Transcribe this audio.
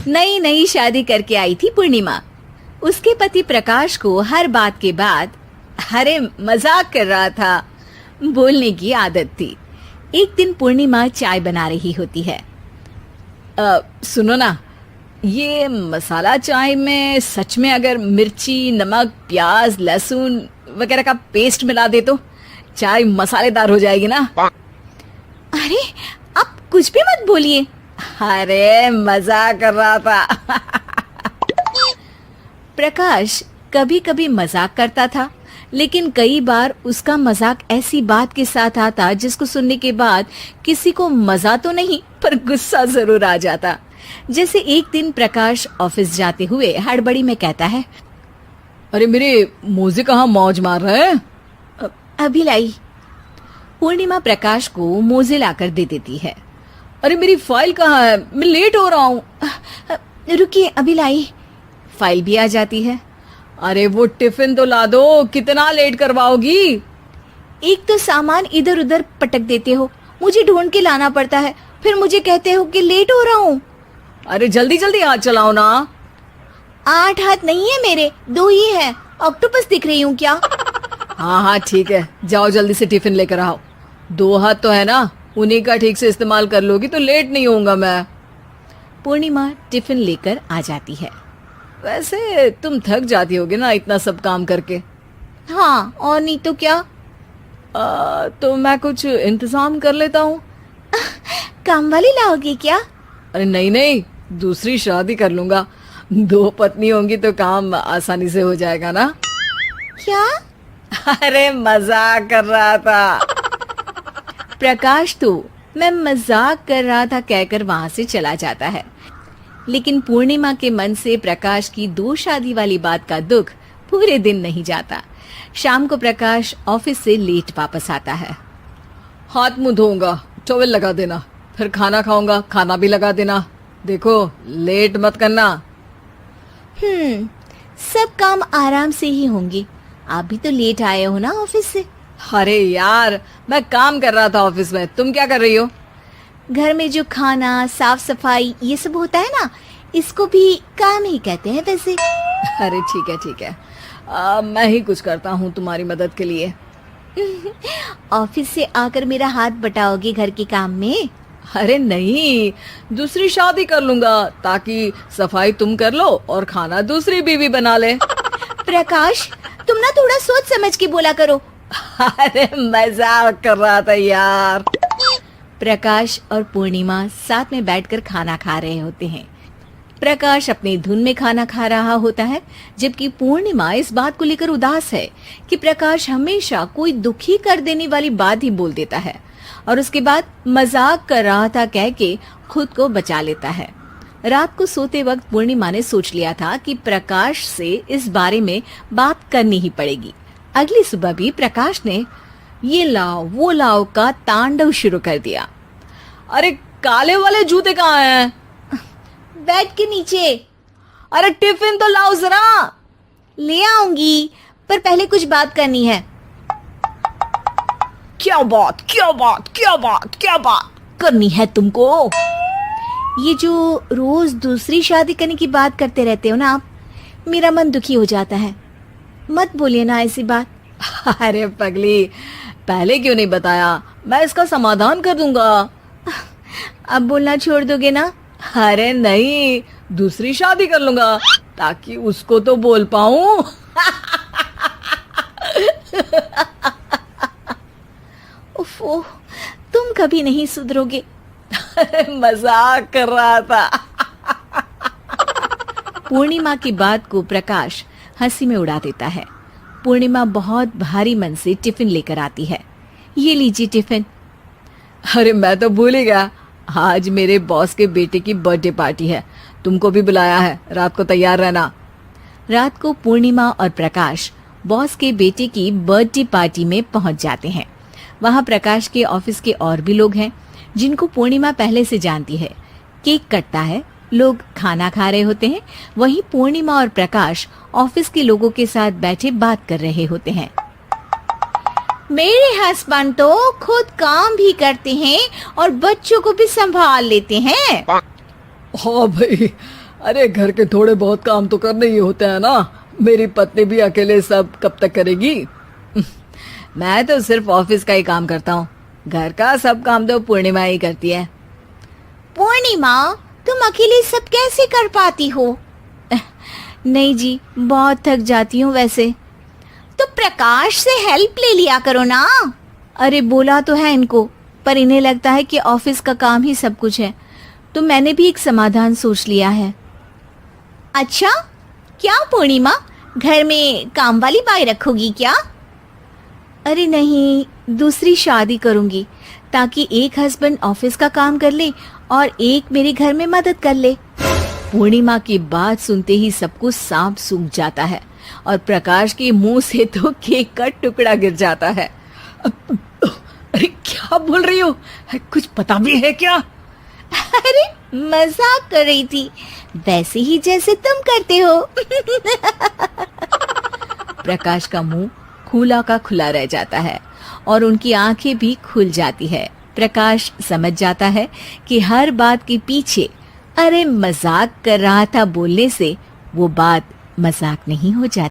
नई नई शादी करके आई थी पूर्णिमा। उसके पति प्रकाश को हर बात के बाद अरे मजाक कर रहा था बोलने की आदत थी। एक दिन पूर्णिमा चाय बना रही होती है। सुनो ना, ये मसाला चाय में सच में अगर मिर्ची, नमक, प्याज, लहसुन वगैरह का पेस्ट मिला दे तो चाय मसालेदार हो जाएगी ना। अरे आप कुछ भी मत बोलिए। अरे मजाक कर रहा था। प्रकाश कभी कभी मजाक करता था, लेकिन कई बार उसका मजाक ऐसी बात के साथ आता जिसको सुनने के बाद किसी को मजा तो नहीं पर गुस्सा जरूर आ जाता। जैसे एक दिन प्रकाश ऑफिस जाते हुए हड़बड़ी में कहता है, अरे मेरे मोजे कहाँ मौज मार रहे हैं? अभी लाई। पूर्णिमा प्रकाश को मोजे लाकर दे देती है। अरे मेरी फाइल कहाँ है? मैं लेट हो रहा हूँ। रुकिए अभी लाई। फाइल भी आ जाती है। अरे वो टिफिन तो ला दो, कितना लेट करवाओगी? एक तो सामान इधर उधर पटक देते हो, मुझे ढूंढ के लाना पड़ता है, फिर मुझे कहते हो कि लेट हो रहा हूँ। अरे जल्दी जल्दी हाथ चलाओ ना। 8 हाथ नहीं है मेरे, 2 ही है। ऑक्टोपस दिख रही हूँ क्या? हाँ हाँ ठीक है, जाओ जल्दी से टिफिन लेकर आओ। 2 हाथ तो है ना, उन्हीं का ठीक से इस्तेमाल कर लोगी तो लेट नहीं होऊंगा मैं। पूर्णिमा टिफिन लेकर आ जाती है। वैसे तुम थक जाती होगी ना इतना सब काम करके। हाँ और नहीं तो क्या। तो मैं कुछ इंतजाम कर लेता हूँ। काम वाली लाओगी क्या? अरे नहीं नहीं, दूसरी शादी कर लूंगा। 2 पत्नी होंगी तो काम आसानी से हो जाएगा ना। क्या? अरे मजाक कर रहा था। प्रकाश तो मैं मजाक कर रहा था कहकर वहां से चला जाता है, लेकिन पूर्णिमा के मन से प्रकाश की 2 शादी वाली बात का दुख पूरे दिन नहीं जाता। शाम को प्रकाश ऑफिस से लेट वापस आता है। हाथ मुंह धोऊंगा, टॉवेल लगा देना, फिर खाना खाऊंगा, खाना भी लगा देना। देखो लेट मत करना। सब काम आराम से ही होंगे। आप भी तो लेट आए हो ना ऑफिस से। अरे यार मैं काम कर रहा था ऑफिस में, तुम क्या कर रही हो? घर में जो खाना, साफ सफाई ये सब होता है ना, इसको भी काम ही कहते हैं वैसे। अरे ठीक है, मैं ही कुछ करता हूँ तुम्हारी मदद के लिए। ऑफिस से आकर मेरा हाथ बटाओगे घर के काम में? अरे नहीं, दूसरी शादी कर लूंगा ताकि सफाई तुम कर लो और खाना दूसरी बीवी बना ले। प्रकाश तुम ना थोड़ा सोच समझ के बोला करो। अरे मजाक कर रहा था यार। प्रकाश और पूर्णिमा साथ में बैठकर खाना खा रहे होते हैं। प्रकाश अपनी धुन में खाना खा रहा होता है, जबकि पूर्णिमा इस बात को लेकर उदास है कि प्रकाश हमेशा कोई दुखी कर देने वाली बात ही बोल देता है और उसके बाद मजाक कर रहा था कह के खुद को बचा लेता है। रात को सोते वक्त पूर्णिमा ने सोच लिया था कि प्रकाश से इस बारे में बात करनी ही पड़ेगी। अगली सुबह भी प्रकाश ने ये लाओ वो लाओ का तांडव शुरू कर दिया। अरे काले वाले जूते कहाँ हैं? बेड के नीचे। अरे टिफिन तो लाओ जरा। ले आऊंगी, पर पहले कुछ बात करनी है। क्या बात करनी है तुमको? ये जो रोज दूसरी शादी करने की बात करते रहते हो ना आप, मेरा मन दुखी हो जाता है। मत बोलिए ना ऐसी बात। अरे पगली, पहले क्यों नहीं बताया? मैं इसका समाधान कर दूंगा। अब बोलना छोड़ दोगे ना? अरे नहीं, दूसरी शादी कर लूंगा ताकि उसको तो बोल पाऊं। उफ़, तुम कभी नहीं सुधरोगे। मजाक कर रहा था। पूर्णिमा की बात को प्रकाश हंसी में उड़ा देता है। पूर्णिमा बहुत भारी मन से टिफिन लेकर आती है। ये लीजिए टिफिन। अरे मैं तो भूल ही गया, आज मेरे बॉस के बेटे की बर्थडे पार्टी है, तुमको भी बुलाया है, रात को तैयार रहना। रात को पूर्णिमा और प्रकाश बॉस के बेटे की बर्थडे पार्टी में पहुंच जाते हैं। वहां प्रकाश के ऑफिस के और भी लोग हैं जिनको पूर्णिमा पहले से जानती है। केक कटता है, लोग खाना खा रहे होते हैं। वहीं पूर्णिमा और प्रकाश ऑफिस के लोगों के साथ बैठे बात कर रहे होते हैं। मेरे हस्बैंड तो खुद काम भी करते हैं और बच्चों को भी संभाल लेते हैं। हाँ भाई, अरे घर के थोड़े बहुत काम तो करने ही होते हैं ना, मेरी पत्नी भी अकेले सब कब तक करेगी। मैं तो सिर्फ ऑफिस का ही काम करता हूँ, घर का सब काम तो पूर्णिमा ही करती है। पूर्णिमा, तुम अकेले सब कैसे कर पाती हो? नहीं जी, बहुत थक जाती हूँ वैसे। तो प्रकाश से हेल्प ले लिया करो ना। अरे बोला तो है इनको, पर इन्हें लगता है कि ऑफिस का काम ही सब कुछ है, तो मैंने भी एक समाधान सोच लिया है। अच्छा, क्या पूर्णिमा, घर में काम वाली बाई रखोगी क्या? अरे नहीं, दूसरी शादी करूंगी ताकि एक हस्बैंड ऑफिस का काम कर ले और एक मेरे घर में मदद कर ले। पूर्णिमा की बात सुनते ही सब कुछ सांप सूख जाता है और प्रकाश के मुंह से तो केक का टुकड़ा गिर जाता है। अरे क्या बोल रही हो, कुछ पता भी है क्या? अरे मजाक कर रही थी, वैसे ही जैसे तुम करते हो। प्रकाश का मुंह खुला का खुला रह जाता है और उनकी आंखें भी खुल जाती है। प्रकाश समझ जाता है कि हर बात के पीछे अरे मजाक कर रहा था बोलने से वो बात मजाक नहीं हो जाती।